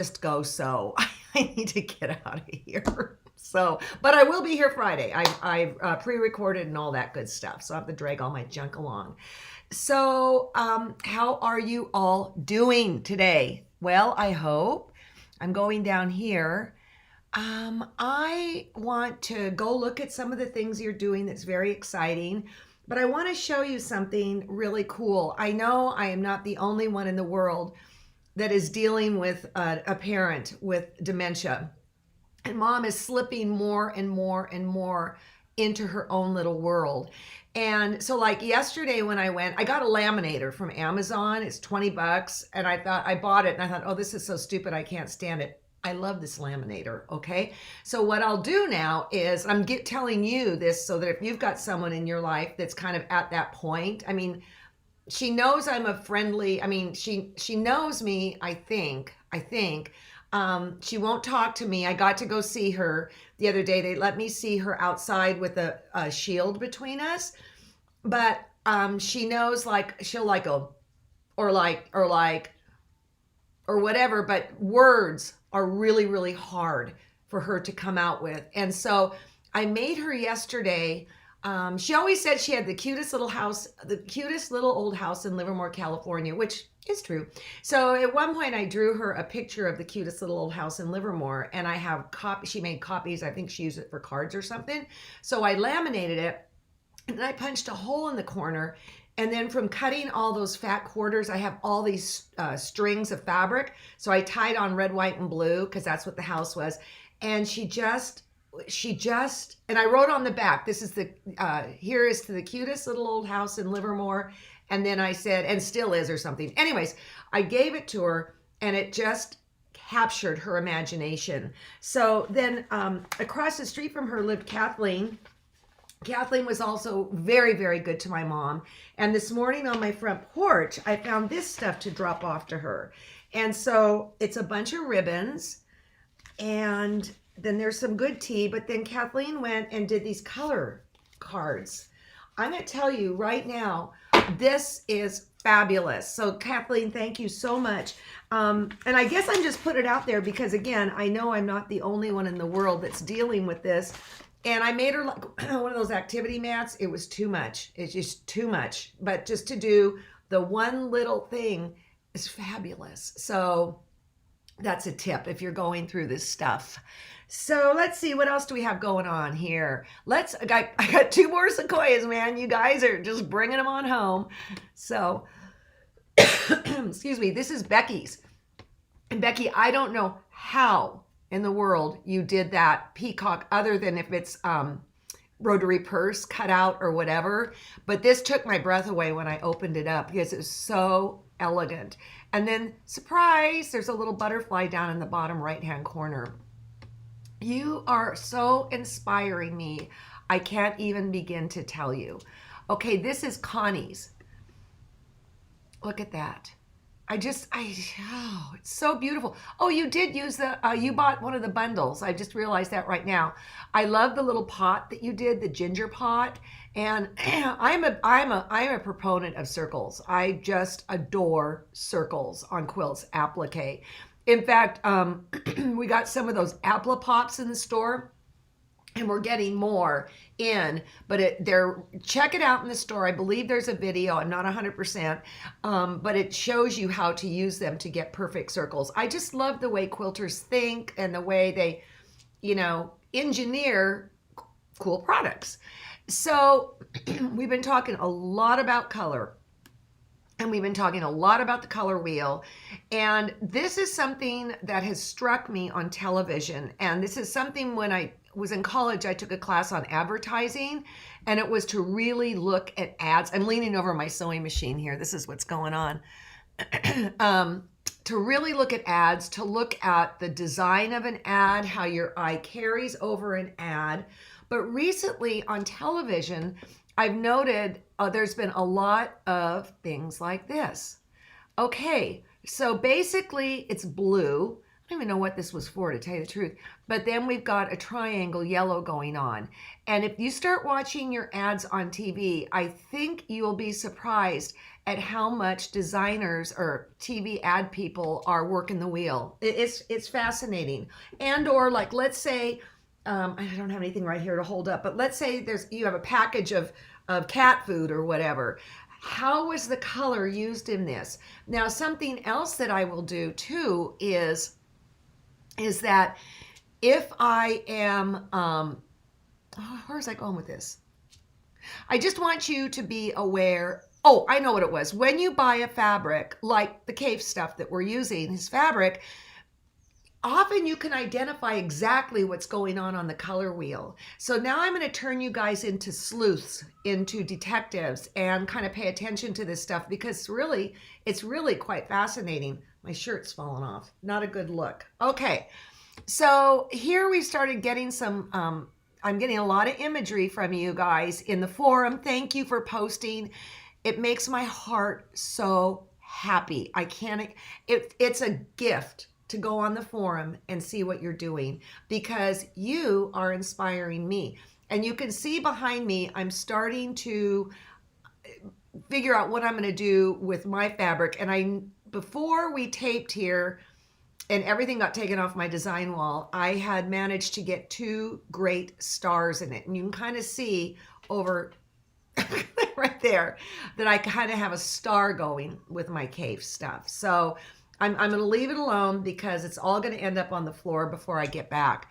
just go sew. I need to get out of here. So, but I will be here Friday. I pre-recorded and all that good stuff. So I have to drag all my junk along. So, how are you all doing today? Well, I hope. I'm going down here. I want to go look at some of the things you're doing that's very exciting, but I want to show you something really cool. I know I am not the only one in the world that is dealing with a parent with dementia. And mom is slipping more and more and more into her own little world. And so like yesterday when I went, I got a laminator from Amazon. It's 20 bucks. And I bought it and I thought, oh, this is so stupid. I can't stand it. I love this laminator. Okay. So what I'll do now is telling you this so that if you've got someone in your life that's kind of at that point, I mean, she knows I'm a friendly, I mean, she knows me, I think. She won't talk to me. I got to go see her the other day. They let me see her outside with a shield between us. But she knows, like, she'll like go, or whatever, but words are really, really hard for her to come out with. And so I made her yesterday. She always said she had the cutest little old house in Livermore, California, which is true. So at one point I drew her a picture of the cutest little old house in Livermore, and I have she made copies. I think she used it for cards or something. So I laminated it and I punched a hole in the corner. And then from cutting all those fat quarters, I have all these strings of fabric. So I tied on red, white, and blue because that's what the house was. And she just, and I wrote on the back, this is here is to the cutest little old house in Livermore. And then I said, and still is or something. Anyways, I gave it to her and it just captured her imagination. So then across the street from her lived Kathleen. Kathleen was also very, very good to my mom. And this morning on my front porch, I found this stuff to drop off to her. And so it's a bunch of ribbons, and then there's some good tea, but then Kathleen went and did these color cards. I'm going to tell you right now, this is fabulous. So Kathleen, thank you so much. And I guess I'm just putting it out there because, again, I know I'm not the only one in the world that's dealing with this. And I made her like one of those activity mats. It was too much. It's just too much. But just to do the one little thing is fabulous. So that's a tip if you're going through this stuff. So let's see, what else do we have going on here? I got 2 more sequoias, man. You guys are just bringing them on home. So, excuse me, this is Becky's. And Becky, I don't know how in the world you did that peacock other than if it's rotary purse cut out or whatever. But this took my breath away when I opened it up because it was so elegant. And then, surprise, there's a little butterfly down in the bottom right-hand corner. You are so inspiring me. I can't even begin to tell you. Okay, this is Connie's. Look at that. Oh, it's so beautiful. Oh, you did use you bought one of the bundles. I just realized that right now. I love the little pot that you did, the ginger pot. And I'm a proponent of circles. I just adore circles on quilts applique. In fact, we got some of those apple pops in the store. And we're getting more in, but check it out in the store. I believe there's a video. I'm not 100%, but it shows you how to use them to get perfect circles. I just love the way quilters think and the way they, engineer cool products. So we've been talking a lot about color. And we've been talking a lot about the color wheel. And this is something that has struck me on television. And this is something when I was in college, I took a class on advertising, and it was to really look at ads. I'm leaning over my sewing machine here. This is what's going on. To really look at ads, to look at the design of an ad, how your eye carries over an ad. But recently on television, I've noted there's been a lot of things like this. Okay, so basically it's blue. I don't even know what this was for, to tell you the truth. But then we've got a triangle yellow going on. And if you start watching your ads on TV, I think you'll be surprised at how much designers or TV ad people are working the wheel. It's fascinating. And or like, let's say, I don't have anything right here to hold up, but let's say you have a package of cat food or whatever. How was the color used in this? Now, something else that I will do too is that if I am, where was I going with this? I just want you to be aware. Oh, I know what it was. When you buy a fabric, like the cave stuff that we're using, his fabric, often you can identify exactly what's going on the color wheel. So now I'm going to turn you guys into sleuths, into detectives, and kind of pay attention to this stuff because it's really quite fascinating. My shirt's fallen off. Not a good look. Okay. So here we started getting some, I'm getting a lot of imagery from you guys in the forum. Thank you for posting. It makes my heart so happy. It's a gift to go on the forum and see what you're doing because you are inspiring me. And you can see behind me, I'm starting to figure out what I'm going to do with my fabric. And before we taped here, and everything got taken off my design wall, I had managed to get 2 great stars in it. And you can kind of see over right there that I kind of have a star going with my cave stuff. So I'm going to leave it alone because it's all going to end up on the floor before I get back.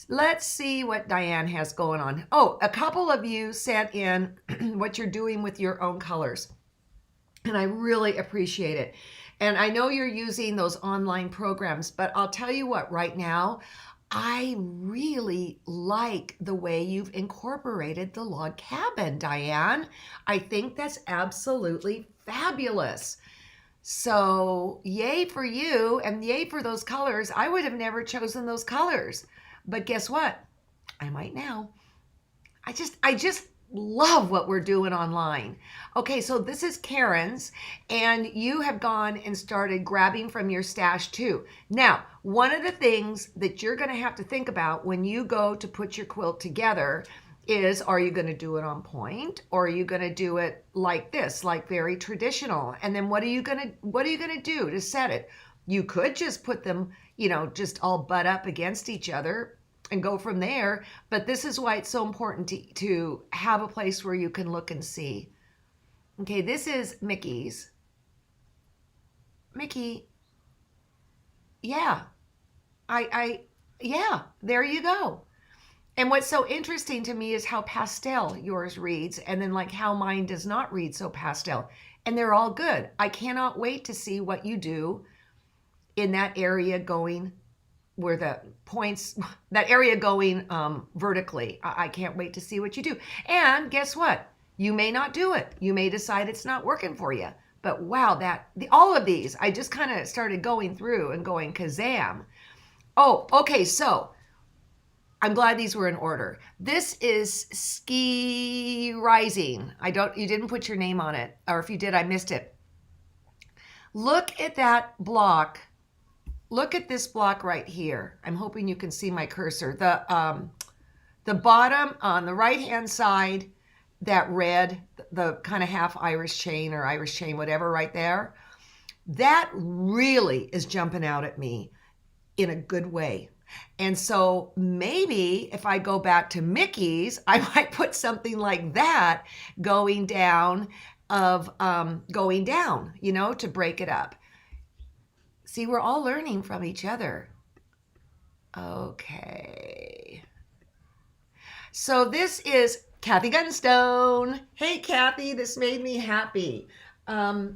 Let's see what Diane has going on. Oh, a couple of you sent in what you're doing with your own colors. And I really appreciate it. And I know you're using those online programs, but I'll tell you what, right now, I really like the way you've incorporated the log cabin, Diane. I think that's absolutely fabulous. So yay for you and yay for those colors. I would have never chosen those colors, but guess what? I might now. I just love what we're doing online. Okay, so this is Karen's, and you have gone and started grabbing from your stash too. Now, one of the things that you're going to have to think about when you go to put your quilt together is, are you going to do it on point, or are you going to do it like this, like very traditional? And then what are you going to do to set it? You could just put them, just all butt up against each other and go from there. But this is why it's so important to have a place where you can look and see. Okay, this is Mickey's. Mickey, yeah, yeah, there you go. And what's so interesting to me is how pastel yours reads, and then like how mine does not read so pastel. And they're all good. I cannot wait to see what you do in that area going where the points, that area going vertically. I can't wait to see what you do. And guess what? You may not do it. You may decide it's not working for you. But wow, all of these, I just kind of started going through and going kazam. Oh, okay, so I'm glad these were in order. This is Ski Rising. You didn't put your name on it, or if you did, I missed it. Look at that block. Look at this block right here. I'm hoping you can see my cursor. The bottom on the right-hand side, that red, the kind of half Irish chain or Irish chain, whatever, right there, that really is jumping out at me in a good way. And so maybe if I go back to Mickey's, I might put something like that going down, to break it up. See, we're all learning from each other. Okay. So this is Kathy Gunstone. Hey, Kathy, this made me happy. I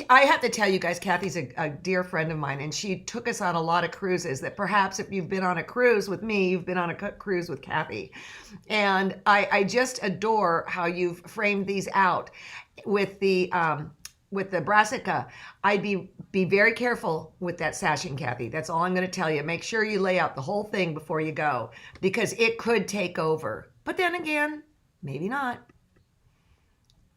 have to tell you guys, Kathy's a dear friend of mine, and she took us on a lot of cruises that perhaps if you've been on a cruise with me, you've been on a cruise with Kathy. And I just adore how you've framed these out with the brassica. I'd be very careful with that sashing, Kathy. That's all I'm going to tell you. Make sure you lay out the whole thing before you go, because it could take over. But then again, maybe not.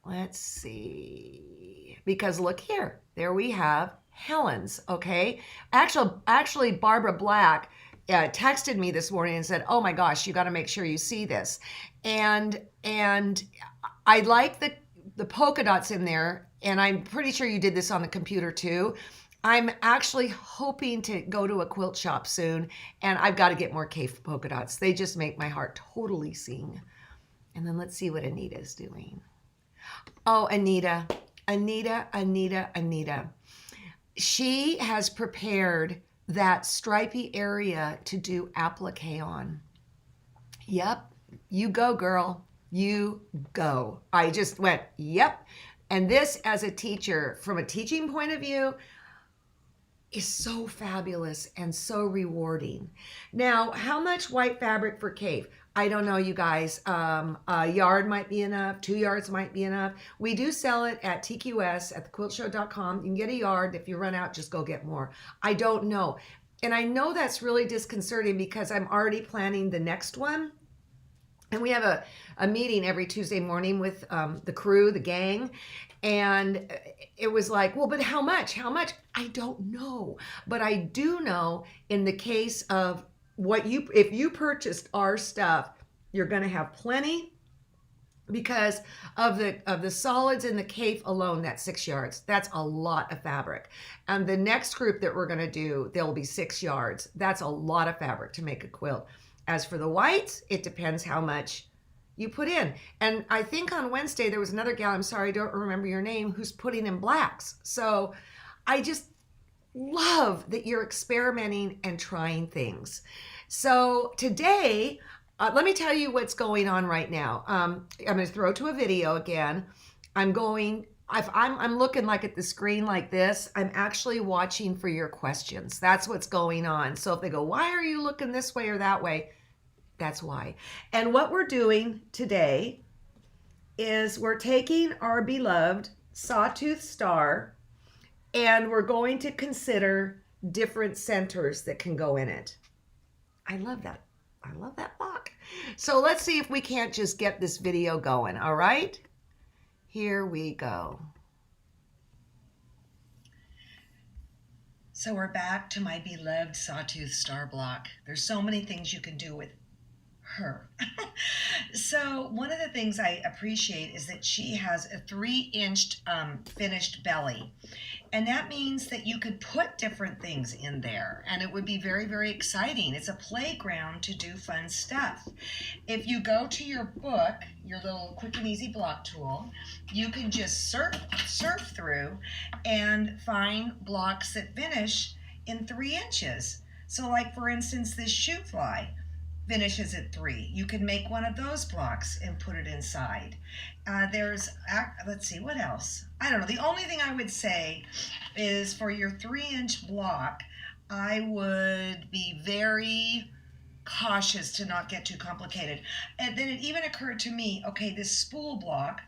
Let's see. Because look here. There we have Helen's, okay? Actually, Barbara Black texted me this morning and said, "Oh my gosh, you got to make sure you see this." And I like the polka dots in there, and I'm pretty sure you did this on the computer too. I'm actually hoping to go to a quilt shop soon, and I've got to get more cave polka dots. They just make my heart totally sing. And then let's see what Anita is doing. Oh, Anita, Anita, Anita, Anita. She has prepared that stripy area to do applique on. Yep, you go, girl. You go. I just went, yep. And this, as a teacher, from a teaching point of view, is so fabulous and so rewarding. Now, how much white fabric for cave? I don't know, you guys. A yard might be enough. 2 yards might be enough. We do sell it at TQS at thequiltshow.com. You can get a yard. If you run out, just go get more. I don't know. And I know that's really disconcerting because I'm already planning the next one. And we have a meeting every Tuesday morning with the crew, the gang. And it was like, well, but how much? How much? I don't know. But I do know in the case of if you purchased our stuff, you're going to have plenty because of the solids in the cave alone. That's 6 yards. That's a lot of fabric. And the next group that we're going to do, there'll be 6 yards. That's a lot of fabric to make a quilt. As for the whites, it depends how much you put in. And I think on Wednesday there was another gal, I'm sorry, I don't remember your name, who's putting in blacks. So I just love that you're experimenting and trying things. So today, let me tell you what's going on right now. I'm going to throw to a video again. I'm looking like at the screen like this. I'm actually watching for your questions. That's what's going on. So if they go, why are you looking this way or that way? That's why. And what we're doing today is we're taking our beloved Sawtooth Star and we're going to consider different centers that can go in it. I love that. I love that block. So let's see if we can't just get this video going. All right, here we go. So we're back to my beloved Sawtooth Star block. There's so many things you can do with her. So one of the things I appreciate is that she has a 3-inch finished belly. And that means that you could put different things in there and it would be very, very exciting. It's a playground to do fun stuff. If you go to your book, your little quick and easy block tool, you can just surf through and find blocks that finish in 3 inches. So like for instance, this shoe fly finishes at 3. You can make one of those blocks and put it inside. Let's see, what else? I don't know. The only thing I would say is for your 3-inch block, I would be very cautious to not get too complicated. And then it even occurred to me, okay, this spool block,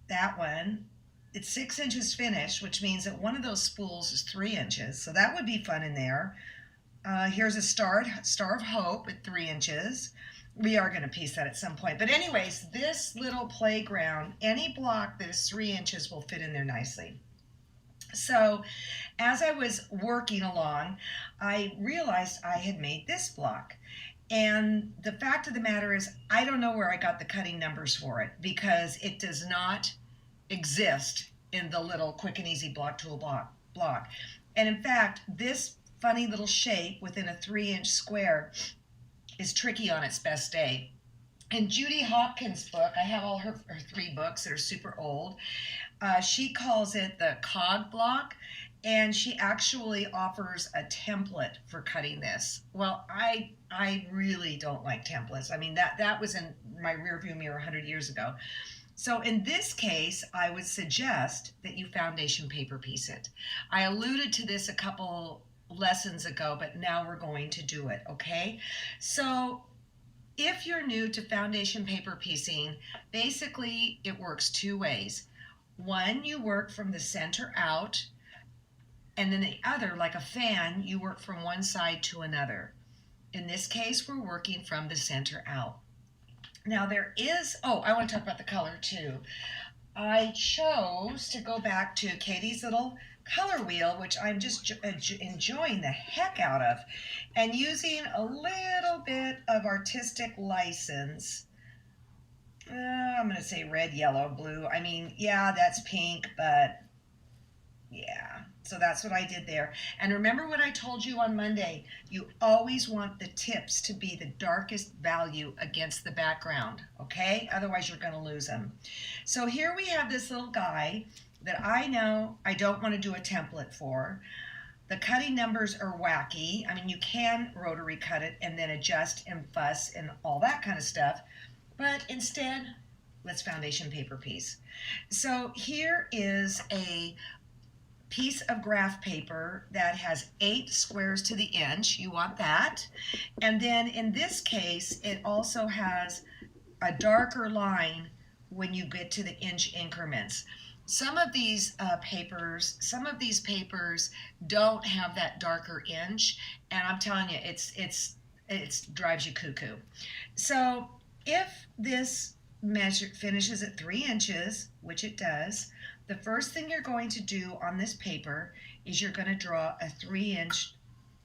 that one, it's 6 inches finished, which means that one of those spools is 3 inches. So that would be fun in there. Here's a star of hope at 3 inches. We are going to piece that at some point. But anyways, this little playground, any block that is 3 inches will fit in there nicely. So as I was working along, I realized I had made this block. And the fact of the matter is, I don't know where I got the cutting numbers for it because it does not exist in the little quick and easy block tool block. And in fact, this funny little shape within a 3-inch square is tricky on its best day. In Judy Hopkins' book, I have all her 3 books that are super old. She calls it the cog block, and she actually offers a template for cutting this. Well, I really don't like templates. I mean, that was in my rearview mirror 100 years ago. So in this case, I would suggest that you foundation paper piece it. I alluded to this a couple lessons ago, but now we're going to do it, okay? So if you're new to foundation paper piecing, basically it works 2 ways. One, you work from the center out, and then the other, like a fan, you work from one side to another. In this case, we're working from the center out. Now there is, I want to talk about the color too. I chose to go back to Katie's little color wheel, which I'm just enjoying the heck out of, and using a little bit of artistic license. I'm going to say red, yellow, blue. I mean, yeah, that's pink, but yeah. So that's what I did there. And remember what I told you on Monday. You always want the tips to be the darkest value against the background, okay? Otherwise, you're going to lose them. So here we have this little guy that I know I don't want to do a template for. The cutting numbers are wacky. I mean, you can rotary cut it and then adjust and fuss and all that kind of stuff. But instead, let's foundation paper piece. So here is a piece of graph paper that has 8 squares to the inch. You want that. And then in this case, it also has a darker line when you get to the inch increments. Some of these papers don't have that darker inch, and I'm telling you, it drives you cuckoo. So if this measure finishes at 3 inches, which it does, the first thing you're going to do on this paper is you're going to draw a 3-inch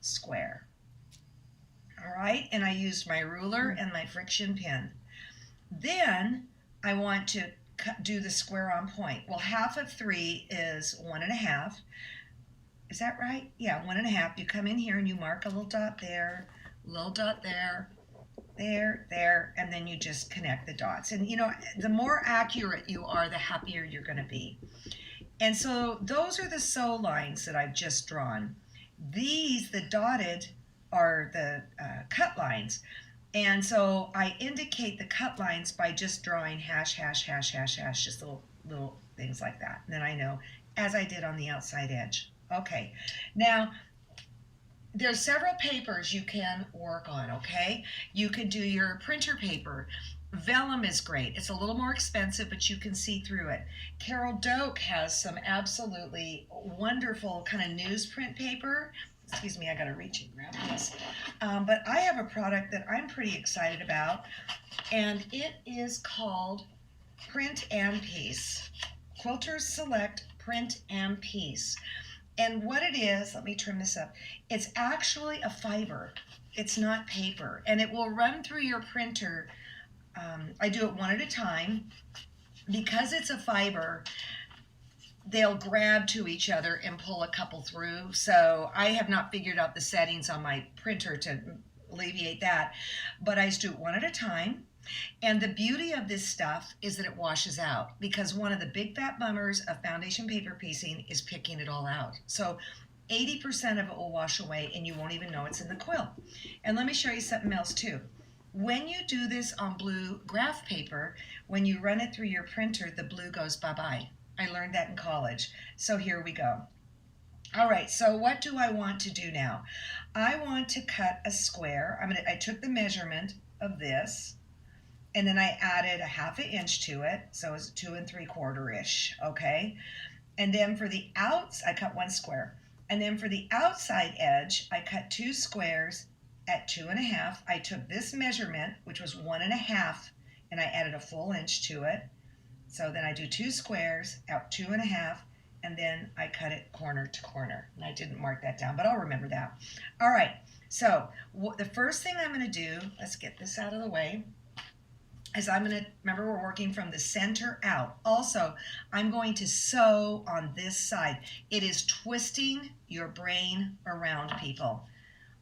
square. All right, and I used my ruler and my friction pin. Then I want to do the square on point. Well, half of 3 is 1.5. Is that right? Yeah, 1.5. You come in here and you mark a little dot there, little dot there, there, and then you just connect the dots. And you know, the more accurate you are, the happier you're going to be. And so those are the sew lines that I've just drawn. These, the dotted, are the cut lines. And so I indicate the cut lines by just drawing hash, hash, hash, hash, hash, just little things like that. And then I know, as I did on the outside edge. Okay, now there's several papers you can work on, okay? You could do your printer paper. Vellum is great. It's a little more expensive, but you can see through it. Carol Doak has some absolutely wonderful kind of newsprint paper. Excuse me, I gotta reach and grab this. But I have a product that I'm pretty excited about, and it is called Print and Piece. Quilters Select Print and Piece. And what it is, let me trim this up, it's actually a fiber. It's not paper. And it will run through your printer. I do it one at a time. Because it's a fiber, they'll grab to each other and pull a couple through. So I have not figured out the settings on my printer to alleviate that. But I just do it one at a time. And the beauty of this stuff is that it washes out, because one of the big fat bummers of foundation paper piecing is picking it all out. So 80% of it will wash away and you won't even know it's in the quilt. And let me show you something else too. When you do this on blue graph paper, when you run it through your printer, the blue goes bye-bye. I learned that in college. So here we go. All right, so what do I want to do now? I want to cut a square. I took the measurement of this, and then I added a 1/2 inch to it, so it's 2 3/4-ish, okay? And then for the outs, I cut 1 square. And then for the outside edge, I cut 2 squares at 2.5. I took this measurement, which was 1.5, and I added a full inch to it. So then I do 2 squares out 2.5, and then I cut it corner to corner. And I didn't mark that down, but I'll remember that. All right, so the first thing I'm gonna do, let's get this out of the way, is remember we're working from the center out. Also, I'm going to sew on this side. It is twisting your brain around, people.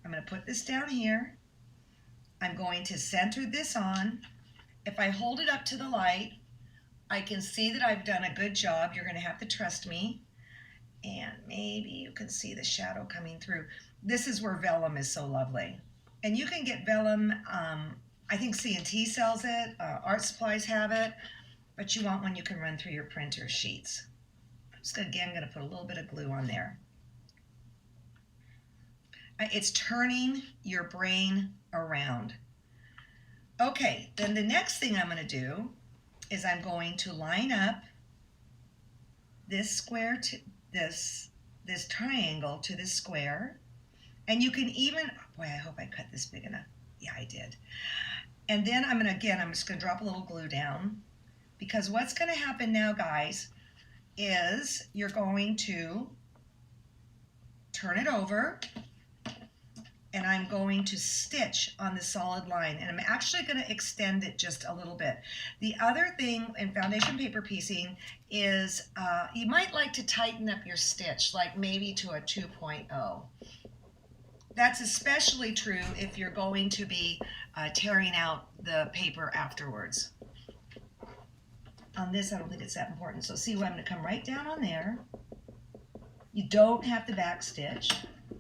I'm going to put this down here. I'm going to center this on. If I hold it up to the light, I can see that I've done a good job. You're going to have to trust me. And maybe you can see the shadow coming through. This is where vellum is so lovely. And you can get vellum, I think C&T sells it, Art Supplies have it, but you want one you can run through your printer sheets. I'm just again going to put a little bit of glue on there. It's turning your brain around. Okay, then the next thing I'm going to do is I'm going to line up this square to this triangle to this square. And you can even, boy, I hope I cut this big enough. Yeah, I did. And then I'm just going to drop a little glue down, because what's going to happen now, guys, is you're going to turn it over, and I'm going to stitch on the solid line, and I'm actually going to extend it just a little bit. The other thing in foundation paper piecing is you might like to tighten up your stitch, like maybe to a 2.0. That's especially true if you're going to be tearing out the paper afterwards. On this, I don't think it's that important. So see, I'm going to come right down on there. You don't have to back stitch. And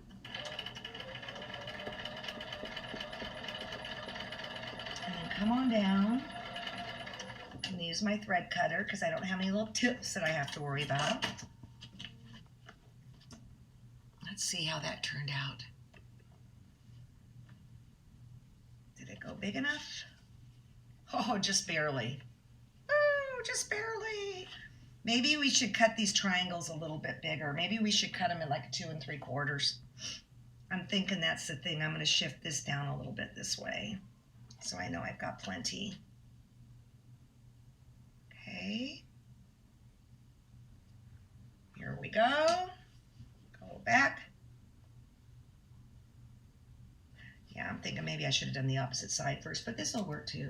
then come on down. I'm going to use my thread cutter because I don't have any little tips that I have to worry about. Let's see how that turned out. Did it go big enough? Oh, just barely. Oh, just barely. Maybe we should cut these triangles a little bit bigger. Maybe we should cut them at like 2 3/4. I'm thinking that's the thing. I'm going to shift this down a little bit this way so I know I've got plenty. Okay. Here we go. Go back. Yeah, I'm thinking maybe I should have done the opposite side first, but this will work too.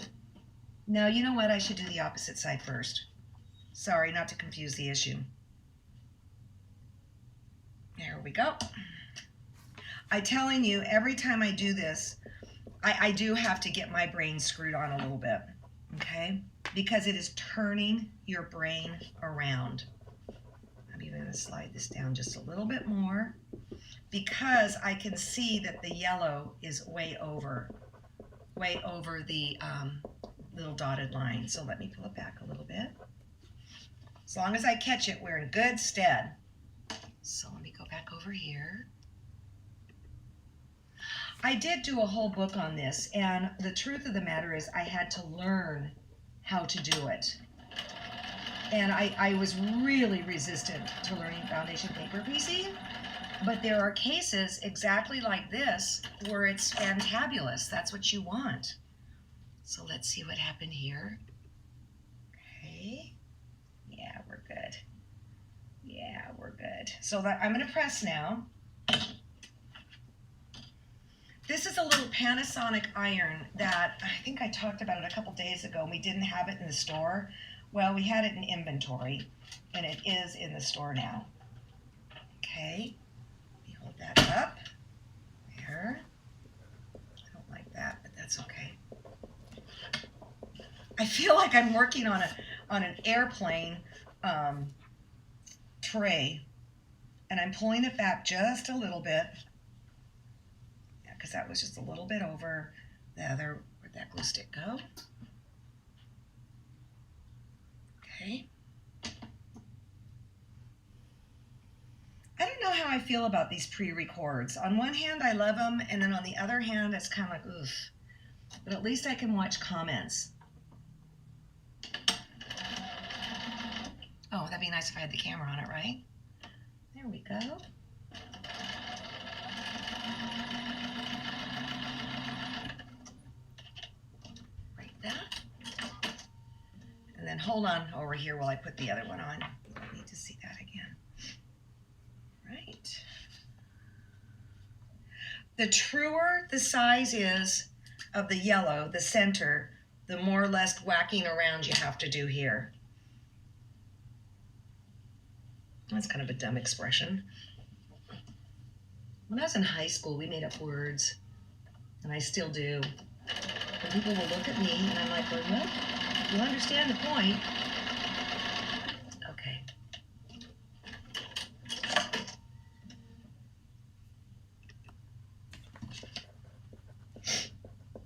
No, you know what? I should do the opposite side first. Sorry, not to confuse the issue. There we go. I'm telling you, every time I do this, I do have to get my brain screwed on a little bit, okay? Because it is turning your brain around. I'm even going to slide this down just a little bit more because I can see that the yellow is way over the little dotted line. So let me pull it back a little bit. As long as I catch it, we're in good stead. So let me go back over here. I did do a whole book on this, and the truth of the matter is I had to learn how to do it. And I was really resistant to learning foundation paper piecing, but there are cases exactly like this where it's fantabulous. That's what you want. So let's see what happened here. Okay. Yeah, we're good. Yeah, we're good. So I'm going to press now. This is a little Panasonic iron that I think I talked about it a couple days ago, and we didn't have it in the store. Well, we had it in inventory, and it is in the store now. Okay, let me hold that up. There. I don't like that, but that's okay. I feel like I'm working on an airplane tray, and I'm pulling it back just a little bit. Because that was just a little bit over the other. Where'd that glue stick go? Okay. I don't know how I feel about these pre-records. On one hand, I love them, and then on the other hand, it's kind of like, oof. But at least I can watch comments. Oh, that'd be nice if I had the camera on it, right? There we go. And then hold on over here while I put the other one on. I need to see that again. Right. The truer the size is of the yellow, the center, the more or less whacking around you have to do here. That's kind of a dumb expression. When I was in high school, we made up words, and I still do. And people will look at me, and I'm like, well, what? You understand the point. Okay.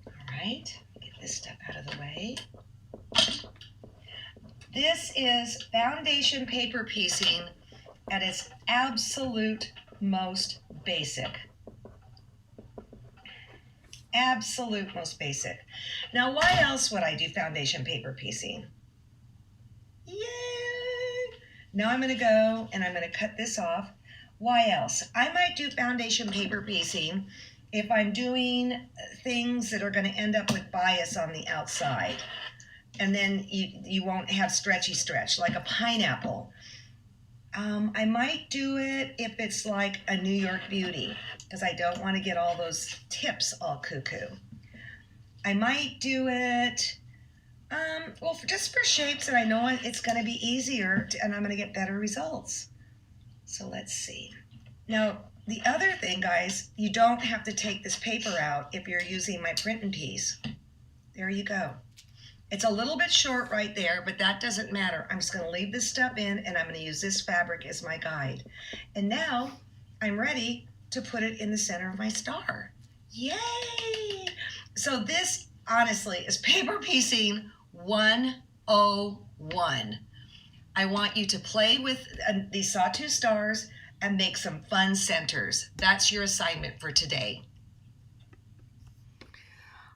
All right, get this stuff out of the way. This is foundation paper piecing at its absolute most basic. Absolute most basic. Now, why else would I do foundation paper piecing? Yay! Now I'm going to go and I'm going to cut this off. Why else? I might do foundation paper piecing if I'm doing things that are going to end up with bias on the outside. And then you won't have stretchy stretch, like a pineapple. I might do it if it's like a New York beauty, because I don't want to get all those tips all cuckoo. I might do it, well, just for shapes that I know it's going to be easier and I'm going to get better results. So let's see. Now, the other thing, guys, you don't have to take this paper out if you're using my printing piece. There you go. It's a little bit short right there, but that doesn't matter. I'm just going to leave this stuff in, and I'm going to use this fabric as my guide. And now I'm ready to put it in the center of my star. Yay! So this, honestly, is paper piecing 101. I want you to play with these Sawtooth Stars and make some fun centers. That's your assignment for today.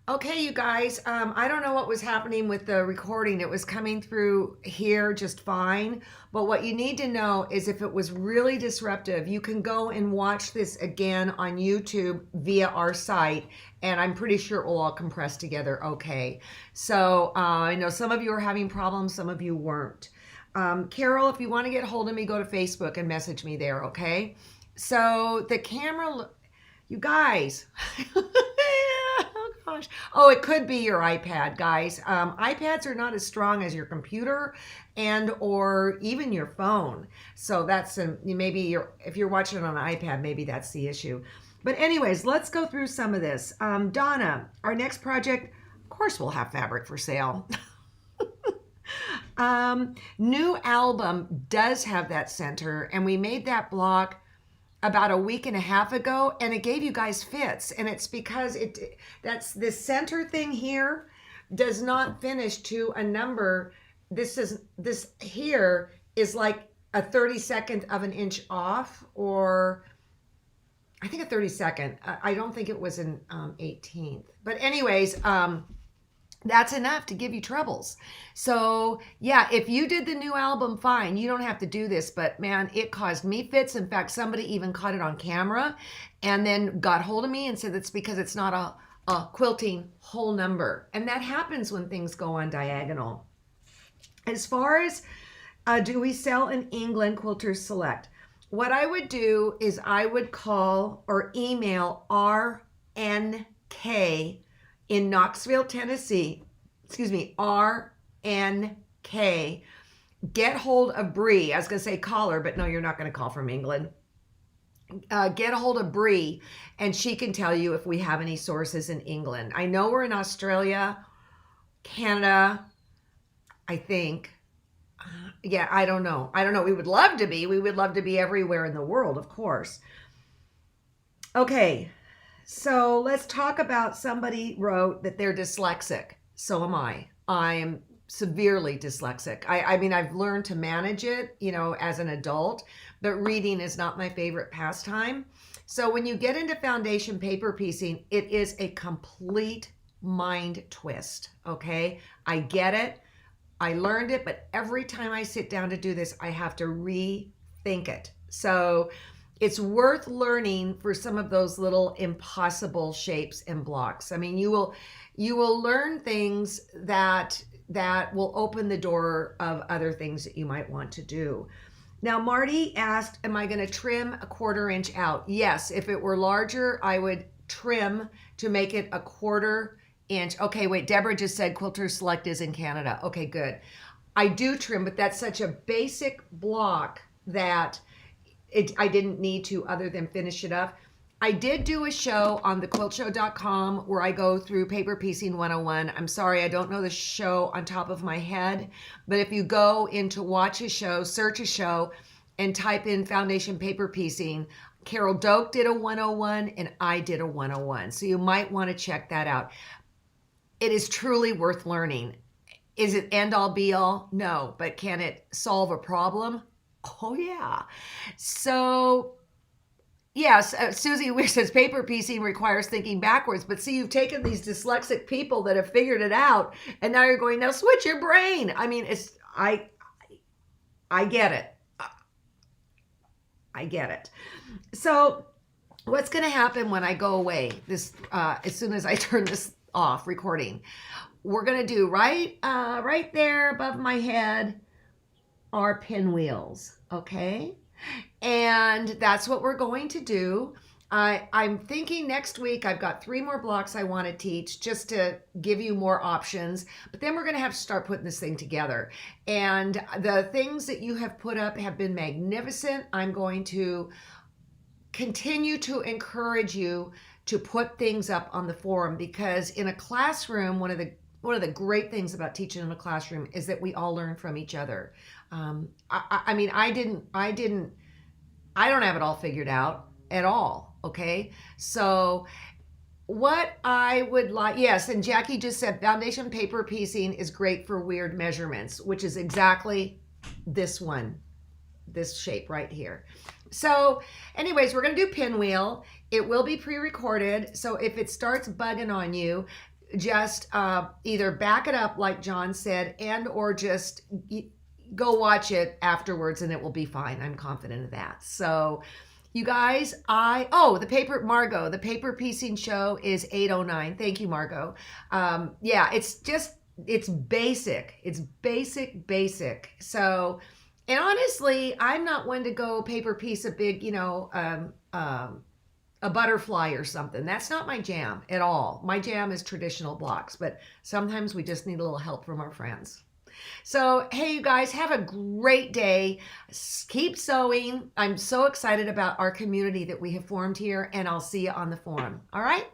Okay, you guys, I don't know what was happening with the recording. It was coming through here just fine. But what you need to know is if it was really disruptive, you can go and watch this again on YouTube via our site. And I'm pretty sure it will all compress together okay. So I know some of you are having problems, some of you weren't. Carol, if you want to get hold of me, go to Facebook and message me there, okay? So the camera, you guys... Gosh. Oh, it could be your iPad, guys. iPads are not as strong as your computer and or even your phone. So that's maybe if you're watching it on an iPad, maybe that's the issue. But anyways, let's go through some of this. Donna, our next project, of course, we'll have fabric for sale. New album does have that center, and we made that block about a week and a half ago, and it gave you guys fits, and it's because that's this center thing here does not finish to a number. This here is like a 32nd of an inch off, or I think a 32nd. I don't think it was an 18th, but anyways, that's enough to give you troubles. So yeah, if you did the new album, fine. You don't have to do this, but man, it caused me fits. In fact, somebody even caught it on camera and then got hold of me and said it's because it's not a quilting whole number. And that happens when things go on diagonal. As far as do we sell in England, Quilters Select? What I would do is I would call or email RNK in Knoxville, Tennessee, RNK. Get hold of Bree. I was going to say call her, but no, you're not going to call from England. Get a hold of Bree, and she can tell you if we have any sources in England. I know we're in Australia, Canada, I think. Yeah, I don't know. We would love to be. We would love to be everywhere in the world, of course. Okay. So let's talk about somebody wrote that they're dyslexic. So am I. I'm severely dyslexic. I mean, I've learned to manage it, as an adult, but reading is not my favorite pastime. So when you get into foundation paper piecing, it is a complete mind twist. Okay. I get it. I learned it, but every time I sit down to do this, I have to rethink it. So it's worth learning for some of those little impossible shapes and blocks. I mean, you will learn things that will open the door of other things that you might want to do. Now, Marty asked, am I going to trim a 1/4 inch out? Yes, if it were larger, I would trim to make it a 1/4 inch. Okay, wait, Deborah just said Quilters Select is in Canada. Okay, good. I do trim, but that's such a basic block that I didn't need to other than finish it up. I did do a show on thequiltshow.com where I go through paper piecing 101. I'm sorry, I don't know the show on top of my head, but if you go into watch a show, search a show, and type in foundation paper piecing, Carol Doak did a 101 and I did a 101. So you might want to check that out. It is truly worth learning. Is it end all be all? No, but can it solve a problem? Oh, yeah. So, yes, Susie Weir says paper piecing requires thinking backwards. But see, you've taken these dyslexic people that have figured it out, and now you're going, now switch your brain. I mean, I get it. I get it. So what's going to happen when I go away as soon as I turn this off recording? We're going to do right there above my head are pinwheels. Okay. And that's what we're going to do. I'm thinking next week I've got 3 more blocks I want to teach just to give you more options. But then we're going to have to start putting this thing together. And the things that you have put up have been magnificent. I'm going to continue to encourage you to put things up on the forum, because in a classroom, one of the great things about teaching in a classroom is that we all learn from each other. I mean, I don't have it all figured out at all. Okay. So what I would like, yes, and Jackie just said foundation paper piecing is great for weird measurements, which is exactly this one, this shape right here. So anyways, we're going to do pinwheel. It will be pre-recorded. So if it starts bugging on you, just either back it up like John said, and or just go watch it afterwards and it will be fine. I'm confident of that. So you guys, the paper piecing show is 8:09. Thank you, Margot. Yeah, it's basic. It's basic. So, and honestly, I'm not one to go paper piece a big, a butterfly or something. That's not my jam at all. My jam is traditional blocks, but sometimes we just need a little help from our friends. So, hey, you guys, have a great day. Keep sewing. I'm so excited about our community that we have formed here, and I'll see you on the forum. All right?